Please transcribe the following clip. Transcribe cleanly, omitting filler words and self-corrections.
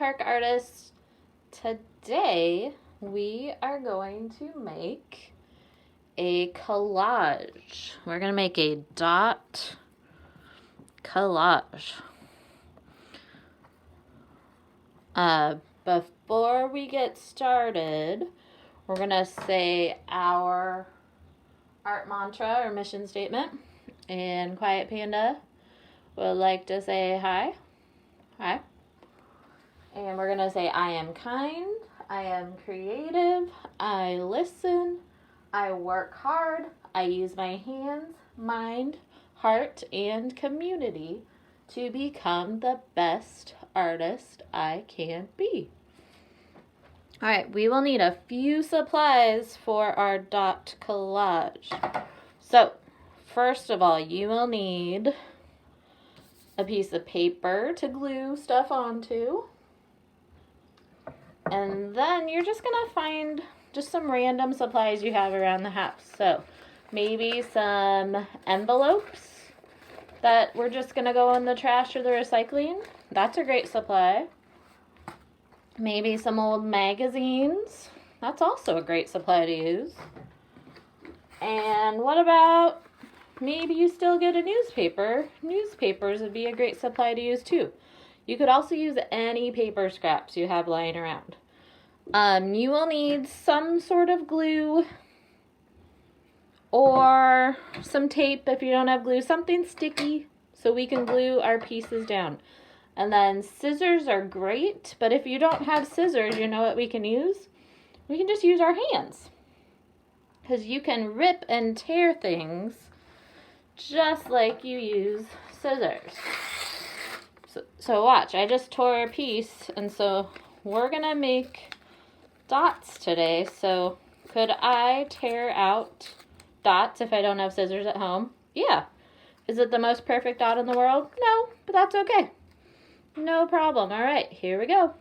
Park Artists. Today we are going to make a collage. We're going to make a dot collage. Before we get started, we're going to say our art mantra or mission statement. And Quiet Panda would like to say hi. Hi. And we're going to say, I am kind, I am creative, I listen, I work hard, I use my hands, mind, heart, and community to become the best artist I can be. All right, we will need a few supplies for our dot collage. So, first of all, you will need a piece of paper to glue stuff onto. And then you're just going to find just some random supplies you have around the house. So maybe some envelopes that we're just going to go in the trash or the recycling. That's a great supply. Maybe some old magazines. That's also a great supply to use. And what about maybe you still get a newspaper? Newspapers would be a great supply to use too. You could also use any paper scraps you have lying around. You will need some sort of glue or some tape if you don't have glue, something sticky so we can glue our pieces down. And then scissors are great, but if you don't have scissors, you know what we can use? We can just use our hands, because you can rip and tear things just like you use scissors. So watch, I just tore a piece, and so we're going to make dots today. So could I tear out dots if I don't have scissors at home? Yeah. Is it the most perfect dot in the world? No, but that's okay. No problem. All right, here we go.